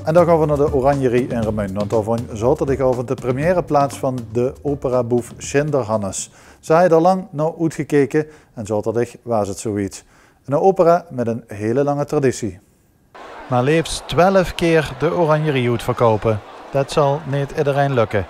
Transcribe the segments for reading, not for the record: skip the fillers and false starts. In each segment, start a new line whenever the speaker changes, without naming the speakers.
En dan gaan we naar de Oranjerie in Remun, want daar vond zaterdagavond de première plaats van de operaboef Schinderhannes. Ze hadden er lang naar uitgekeken en zaterdag was het zoiets. Een opera met een hele lange traditie. Maar liefst 12 keer de Oranjerie uitverkopen. Dat zal niet iedereen lukken.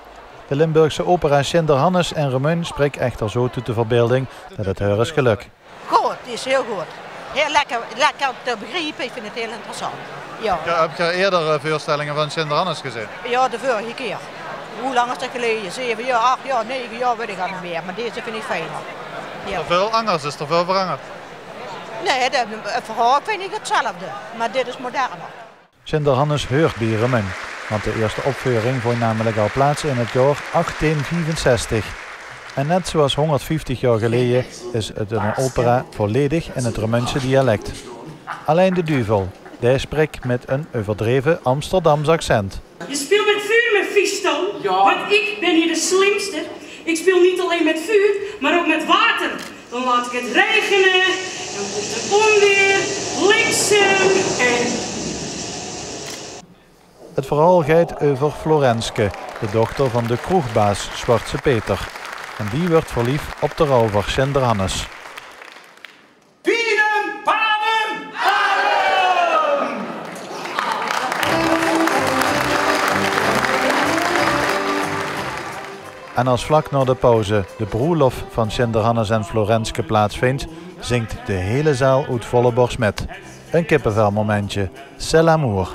De Limburgse opera Schinderhannes in Remun spreekt echter zo tot de verbeelding dat het haar is geluk.
Goed, het is heel goed. Heel lekker te begrijpen, ik vind het heel interessant. Ja.
Heb je eerder voorstellingen van Schinderhannes gezien?
Ja, de vorige keer. Hoe lang is dat geleden? 7 jaar, 8 jaar, 9 jaar, weet ik al niet meer. Maar deze vind ik fijner. Ja.
Is er veel anders? Is er veel veranderd?
Nee, het verhaal vind ik hetzelfde. Maar dit is moderner.
Schinderhannes heurt bij Remun, want de eerste opvoering vond namelijk al plaats in het jaar 1864. En net zoals 150 jaar geleden is het een opera volledig in het Remunse dialect. Alleen de duivel, die spreekt met een overdreven Amsterdams accent.
Je speelt met vuur, met Fisto. Ja. Want ik ben hier de slimste. Ik speel niet alleen met vuur, maar ook met water. Dan laat ik het regenen, dan komt er onweer, bliksem en...
Het verhaal gaat over Florenske, de dochter van de kroegbaas Zwarte Peter. En die wordt verliefd op de rover Schinderhannes.
Bienen, panen, adem!
En als vlak na de pauze de broerlof van Schinderhannes en Florenske plaatsvindt, zingt de hele zaal uit volle borst met. Een kippenvelmomentje, c'est l'amour.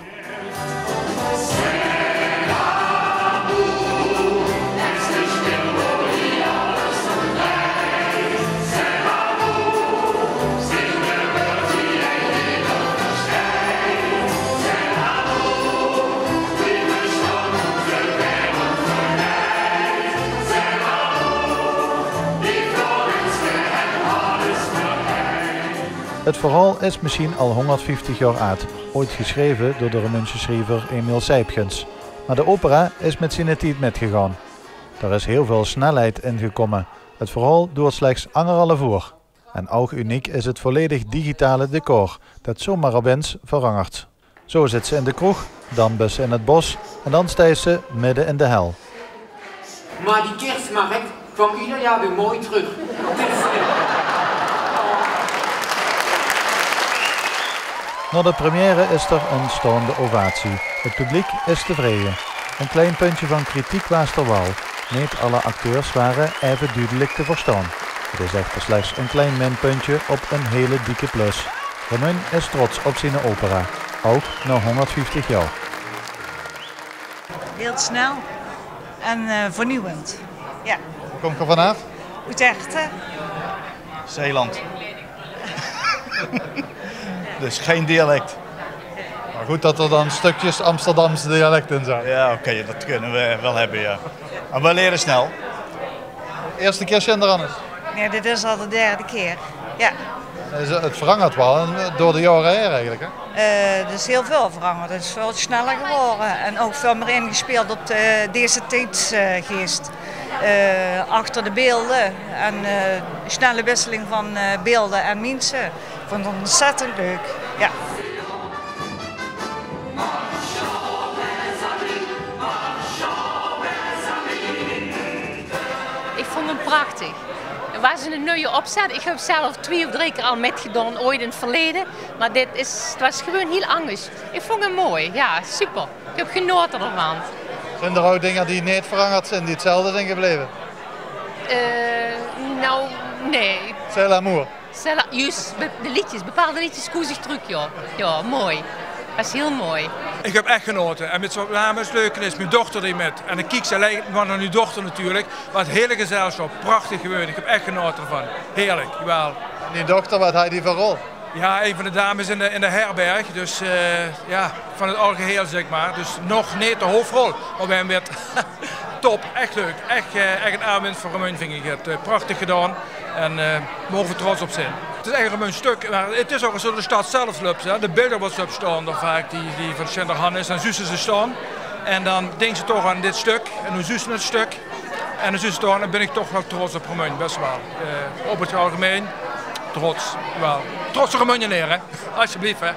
Het verhaal is misschien al 150 jaar oud, ooit geschreven door de Remunse schrijver Emil Seipgens. Maar de opera is met zijn tijd metgegaan. Er is heel veel snelheid ingekomen. Het verhaal duurt slechts 1,5 uur. En ook uniek is het volledig digitale decor, dat zomaar opeens verandert. Zo zit ze in de kroeg, dan bus in het bos en dan staat ze midden in de hel.
Maar die kerstmarkt kwam ieder jaar weer mooi terug.
Na de première is er een staande ovatie. Het publiek is tevreden. Een klein puntje van kritiek was er wel. Niet alle acteurs waren even duidelijk te verstaan. Het is echter slechts een klein minpuntje op een hele dikke plus. Remun is trots op zijn opera, ook na 150 jaar.
Heel snel en vernieuwend. Ja.
Waar kom je vanaf?
Utrecht.
Zeeland. Dus geen dialect.
Maar goed dat er dan stukjes Amsterdamse dialect in zijn.
Ja, oké, dat kunnen we wel hebben, ja. Maar we leren snel.
Eerste keer Schinderhannes.
Nee, dit is al de derde keer. Ja.
Het verandert wel door de jaren heen eigenlijk, hè?
Er is heel veel veranderd. Het is veel sneller geworden en ook veel meer ingespeeld op deze tijdsgeest. Achter de beelden en snelle wisseling van beelden en mensen. Ik vond het ontzettend leuk. Ja.
Ik vond hem prachtig. Het was een nieuwe opzet. Ik heb zelf 2 of 3 keer al metgedaan, ooit in het verleden. Maar het was gewoon heel anders. Ik vond hem mooi, ja, super. Ik heb genoten ervan.
Zijn er ook dingen die niet veranderd zijn, die hetzelfde zijn gebleven?
Nou, nee.
C'est l'amour.
Juist, de liedjes, bepaalde liedjes koos ik terug, ja. Ja, mooi. Dat is heel mooi.
Ik heb echt genoten. En met name het leuke is mijn dochter die met. En ik kijk ze alleen maar naar uw dochter natuurlijk. Maar het hele gezelschap, prachtig gewoon. Ik heb echt genoten ervan. Heerlijk, jawel.
En die dochter, wat had die voor rol?
Ja, een van de dames in de herberg. Dus ja, van het algeheel zeg maar. Dus nog niet de hoofdrol. Maar wij hebben het top, echt leuk. Echt een aanwinst voor Remun vind ik het. Prachtig gedaan. En mogen we trots op zijn. Het is echt een stuk, maar het is ook zo de stad zelf loopt. De beelden wat ze op staan, vaak die van Schinderhannes, en zussen ze staan. En dan denken ze toch aan dit stuk, en dan zussen het stuk. En dan zussen staan, dan ben ik toch wel trots op Remun, best wel. Op het algemeen, trots, wel. Trotse Remunjenaar, hè, alsjeblieft hè.